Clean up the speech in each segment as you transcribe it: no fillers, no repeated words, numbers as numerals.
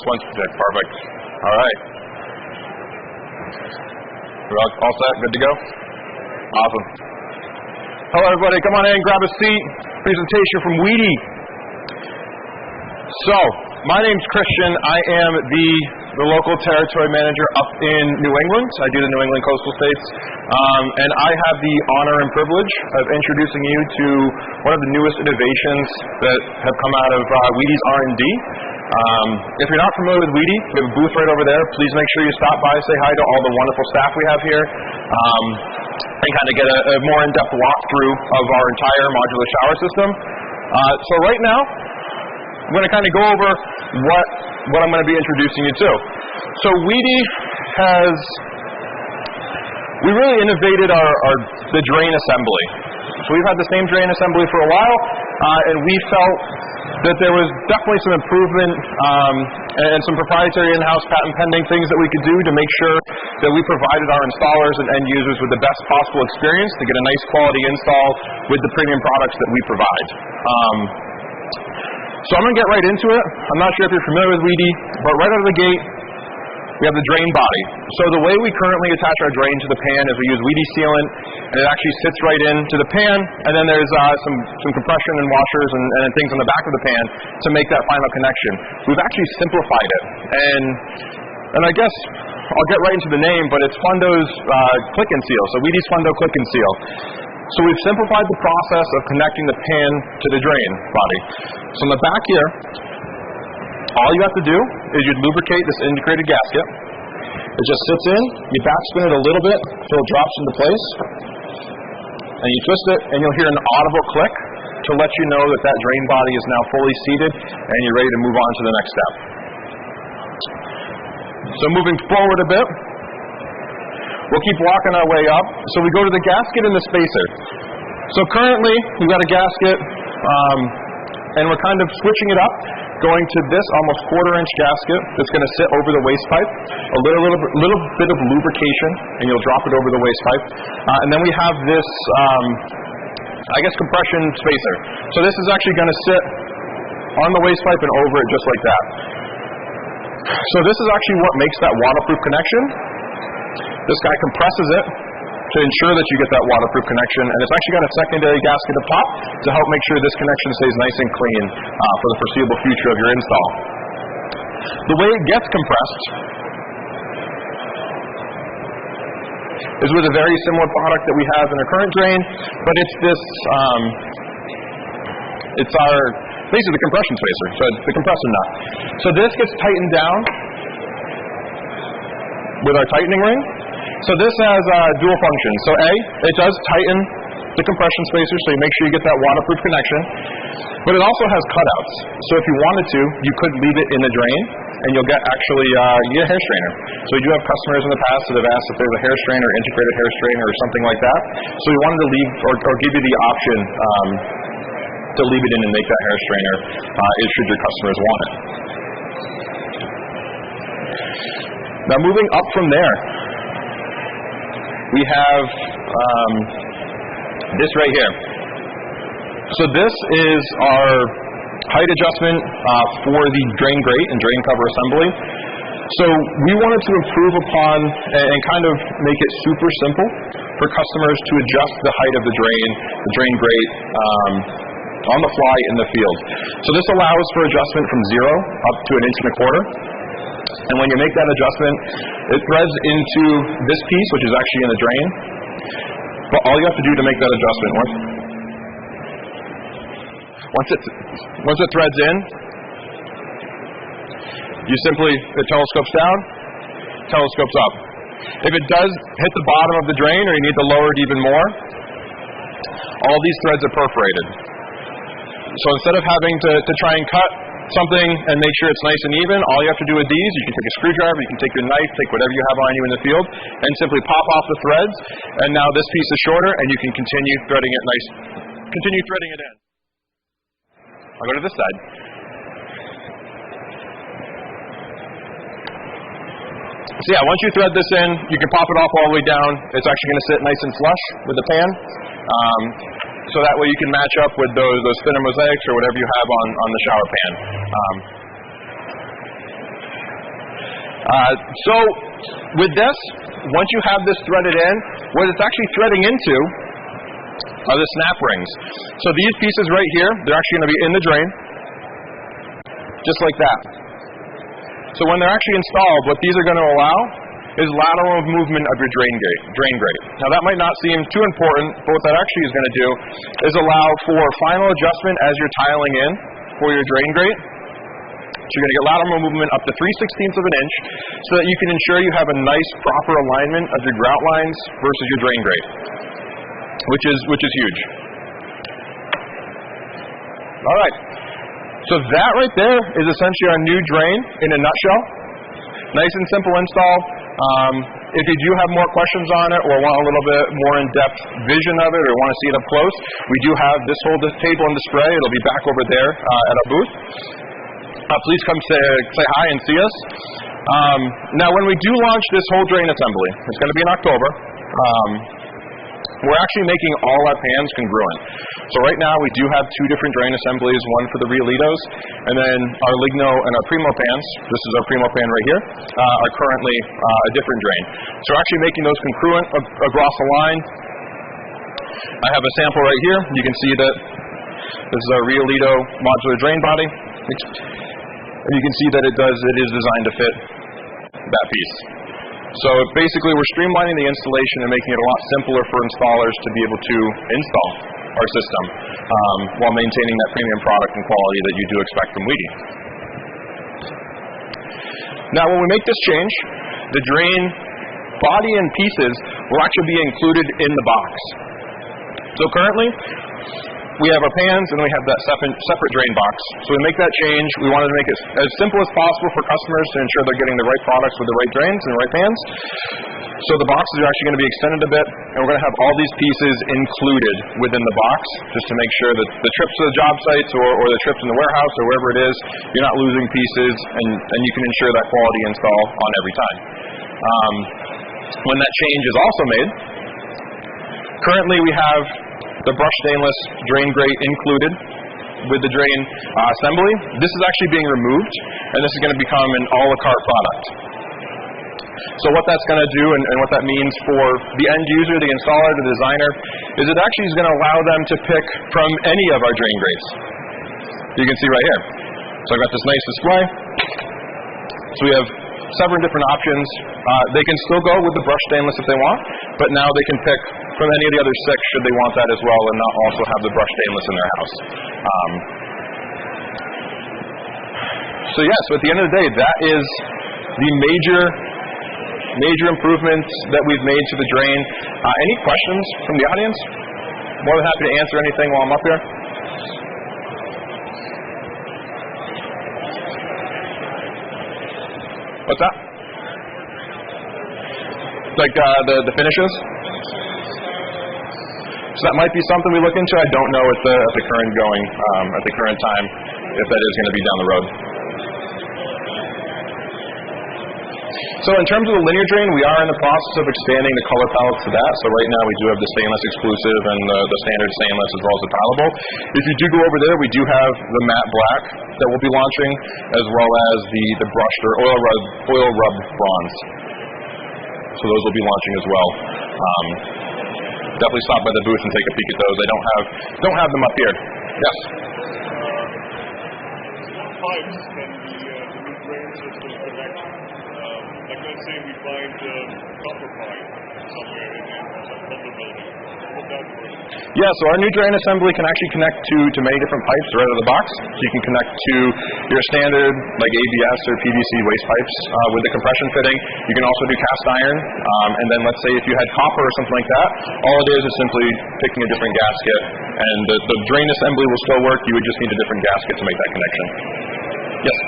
first one. Perfect. All right. We're all set? Good to go? Awesome. Hello, everybody. Come on in, grab a seat. Presentation from Wedi. So, my name's Christian. I am the local territory manager up in New England. I do the New England coastal states. And I have the honor and privilege of introducing you to one of the newest innovations that have come out of Wedi's R&D. If you're not familiar with Wedi, we have a booth right over there. Please make sure you stop by, say hi to all the wonderful staff we have here, and kind of get a more in-depth walkthrough of our entire modular shower system. So right now, I'm going to kind of go over what I'm going to be introducing you to. So Wedi we really innovated the drain assembly. So we've had the same drain assembly for a while, and we felt that there was definitely some improvement and some proprietary in-house patent pending things that we could do to make sure that we provided our installers and end users with the best possible experience to get a nice quality install with the premium products that we provide. So I'm going to get right into it. I'm not sure if you're familiar with Wedi, but right out of the gate, we have the drain body. So the way we currently attach our drain to the pan is we use Wedi sealant, and it actually sits right into the pan, and then there's some compression and washers and things on the back of the pan to make that final connection. We've actually simplified it, and I guess I'll get right into the name, but it's Fundo's Click and Seal, so Wedi's Fundo Click and Seal. So we've simplified the process of connecting the pan to the drain body. So in the back here, all you have to do is you lubricate this integrated gasket. It just sits in, you backspin it a little bit until it drops into place, and you twist it, and you'll hear an audible click to let you know that that drain body is now fully seated, and you're ready to move on to the next step. So moving forward a bit, we'll keep walking our way up. So we go to the gasket and the spacer. So currently, we've got a gasket, and we're kind of switching it up, going to this almost quarter-inch gasket that's going to sit over the waste pipe, a little bit of lubrication, and you'll drop it over the waste pipe. And then we have this, compression spacer. So this is actually going to sit on the waste pipe and over it just like that. So this is actually what makes that waterproof connection. This guy compresses it to ensure that you get that waterproof connection, and it's actually got a secondary gasket up top to help make sure this connection stays nice and clean for the foreseeable future of your install. The way it gets compressed is with a very similar product that we have in our current drain, but it's this, basically the compression spacer, so it's the compressor nut. So this gets tightened down with our tightening ring. So this has dual functions. So A, it does tighten the compression spacer, so you make sure you get that waterproof connection. But it also has cutouts. So if you wanted to, you could leave it in the drain, and you'll get you get a hair strainer. So we do have customers in the past that have asked if there's a hair strainer, integrated hair strainer, or something like that. So we wanted to leave or give you the option to leave it in and make that hair strainer should your customers want it. Now moving up from there, we have this right here. So this is our height adjustment for the drain grate and drain cover assembly. So we wanted to improve upon and kind of make it super simple for customers to adjust the height of the drain grate on the fly in the field. So this allows for adjustment from 0 up to 1.25 inches. And when you make that adjustment, it threads into this piece, which is actually in the drain. But all you have to do to make that adjustment, once it threads in, it telescopes down, telescopes up. If it does hit the bottom of the drain, or you need to lower it even more, all these threads are perforated. So instead of having to try and cut something and make sure it's nice and even, all you have to do with these, you can take a screwdriver, you can take your knife, take whatever you have on you in the field, and simply pop off the threads, and now this piece is shorter, and you can continue threading it in. I'll go to this side. So yeah, once you thread this in, you can pop it off all the way down. It's actually going to sit nice and flush with the pan. So that way you can match up with those thinner mosaics or whatever you have on the shower pan. So with this, once you have this threaded in, what it's actually threading into are the snap rings. So these pieces right here, they're actually going to be in the drain, just like that. So when they're actually installed, what these are going to allow is lateral movement of your drain grate. Now that might not seem too important, but what that actually is going to do is allow for final adjustment as you're tiling in for your drain grate. So you're going to get lateral movement up to 3/16 of an inch so that you can ensure you have a nice proper alignment of your grout lines versus your drain grate, which is huge. All right. So that right there is essentially our new drain in a nutshell. Nice and simple install. If you do have more questions on it or want a little bit more in-depth vision of it or want to see it up close, we do have this whole table and display. It'll be back over there at our booth. Please come say hi and see us. Now, when we do launch this whole drain assembly, it's going to be in October. We're actually making all our pans congruent. So right now we do have two different drain assemblies, one for the Riolitos, and then our Ligno and our Primo pans, this is our Primo pan right here, are currently a different drain. So we're actually making those congruent across the line. I have a sample right here. You can see that this is our Riolito modular drain body. And you can see that it is designed to fit that piece. So basically we're streamlining the installation and making it a lot simpler for installers to be able to install our system while maintaining that premium product and quality that you do expect from Wedi. Now when we make this change, the drain body and pieces will actually be included in the box. So currently we have our pans and we have that separate drain box. So we make that change. We wanted to make it as simple as possible for customers to ensure they're getting the right products with the right drains and the right pans. So the boxes are actually going to be extended a bit, and we're going to have all these pieces included within the box just to make sure that the trips to the job sites or the trips in the warehouse or wherever it is, you're not losing pieces, and you can ensure that quality install on every time. When that change is also made, currently we have the brushed stainless drain grate included with the drain assembly. This is actually being removed, and this is going to become an a la carte product. So what that's going to do and what that means for the end user, the installer, the designer, is it actually is going to allow them to pick from any of our drain grates. You can see right here. So I've got this nice display. So we have several different options. They can still go with the brushed stainless if they want, but now they can pick from any of the other 6 should they want that as well and not also have the brushed stainless in their house. So at the end of the day, that is the major improvements that we've made to the drain. Any questions from the audience? More than happy to answer anything while I'm up here. What's that? Like the finishes? So that might be something we look into. I don't know at the current time if that is going to be down the road. So in terms of the linear drain, we are in the process of expanding the color palettes to that. So right now we do have the stainless exclusive and the standard stainless as well as the tileable. If you do go over there, we do have the matte black that we'll be launching, as well as the brushed or oil rub bronze. So those will be launching as well. Definitely stop by the booth and take a peek at those. I don't have them up here. Yes. Pipes can the new drain system connect. Like let's say we find copper pipe somewhere in some other building. Would that work? Yeah, so our new drain assembly can actually connect to many different pipes right out of the box. So you can connect to your standard like ABS or PVC waste pipes with the compression fitting. You can also do cast iron, and then let's say if you had copper or something like that, all it is simply picking a different gasket, and the drain assembly will still work. You would just need a different gasket to make that connection. Yes?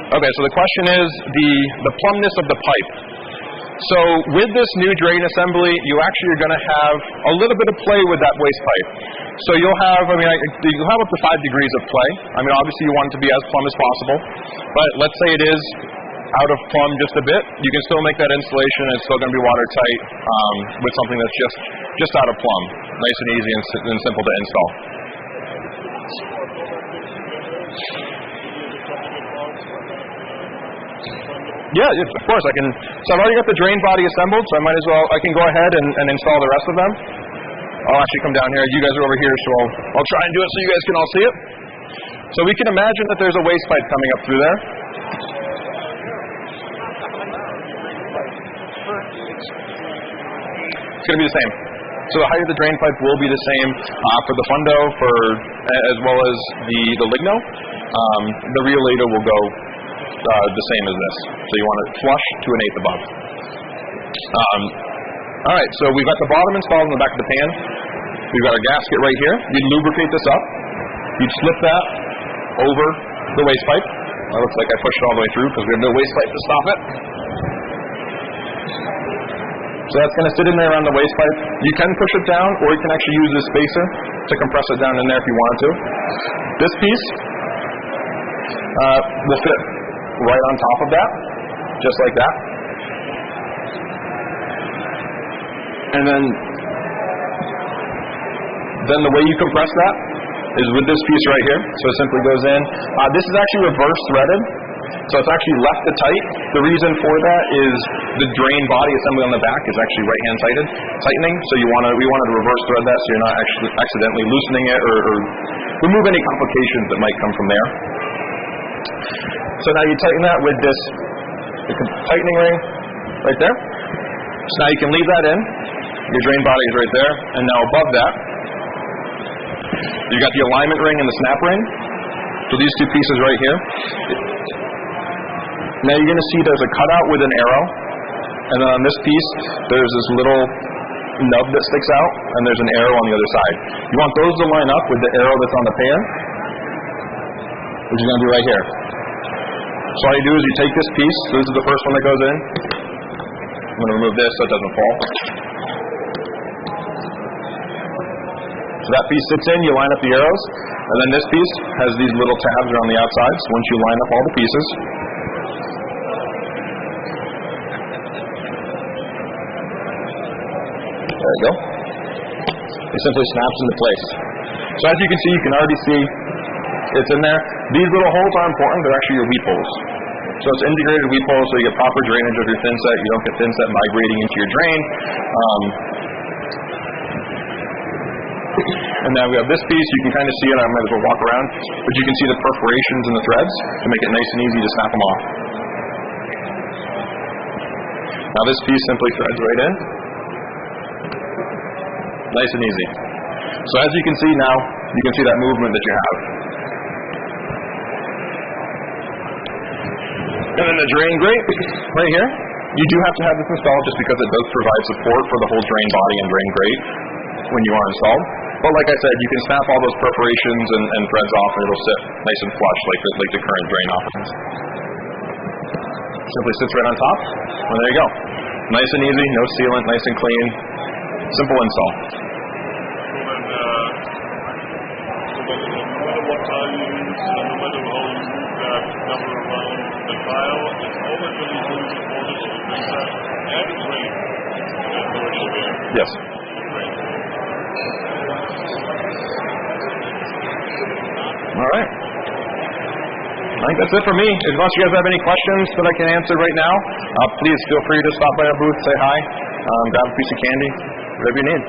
Okay, so the question is the plumbness of the pipe. So with this new drain assembly, you actually are going to have a little bit of play with that waste pipe. So you'll have up to 5 degrees of play. I mean, obviously you want it to be as plumb as possible, but let's say it is out of plumb just a bit, you can still make that installation and it's still going to be watertight with something that's just out of plumb. Nice and easy and simple to install. Yeah, of course I can. So I've already got the drain body assembled, so I can go ahead and install the rest of them. I'll actually come down here. You guys are over here, so I'll try and do it so you guys can all see it. So we can imagine that there's a waste pipe coming up through there. It's going to be the same. So the height of the drain pipe will be the same for the fundo, as well as the ligno. The Riolito will go the same as this. So you want it flush to an eighth above. All right, so we've got the bottom installed in the back of the pan. We've got our gasket right here. You'd lubricate this up. You'd slip that over the waste pipe. It looks like I pushed it all the way through because we have no waste pipe to stop it. So that's going to sit in there around the waste pipe. You can push it down, or you can actually use this spacer to compress it down in there if you wanted to. This piece will fit right on top of that, just like that. And then the way you compress that is with this piece right here. So it simply goes in. This is actually reverse threaded, so it's actually left to tight. The reason for that is the drain body assembly on the back is actually right-hand tightening. So we wanted to reverse thread that so you're not actually accidentally loosening it or remove any complications that might come from there. So now you tighten that with the tightening ring right there. So now you can leave that in. Your drain body is right there. And now above that, you've got the alignment ring and the snap ring. So these two pieces right here. Now you're going to see there's a cutout with an arrow. And then on this piece, there's this little nub that sticks out. And there's an arrow on the other side. You want those to line up with the arrow that's on the pan, which is going to be right here. So all you do is you take this piece. So this is the first one that goes in. I'm going to remove this so it doesn't fall. So that piece sits in, you line up the arrows, and then this piece has these little tabs around the outside. So once you line up all the pieces, there you go. It simply snaps into place. So as you can see, you can already see it's in there. These little holes are important. They're actually your weep holes. So it's integrated weep holes, so you get proper drainage of your thin set. You don't get thin set migrating into your drain. And now we have this piece. You can kind of see it. I might as well walk around. But you can see the perforations in the threads to make it nice and easy to snap them off. Now this piece simply threads right in. Nice and easy. So as you can see now, you can see that movement that you have. And then the drain grate right here. You do have to have this installed just because it does provide support for the whole drain body and drain grate when you are installed. But like I said, you can snap all those perforations and threads off and it'll sit nice and flush like the current drain options. Simply sits right on top. And there you go. Nice and easy, no sealant, nice and clean. Simple install. No matter what tile you use, no matter how you move that number around the tile, it's always going to be supported to the big set and drain. Yes. All right. I think that's it for me. Unless you guys have any questions that I can answer right now, please feel free to stop by our booth, say hi, grab a piece of candy, whatever you need.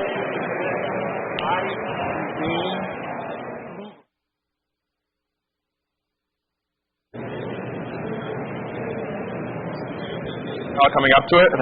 Coming up to it.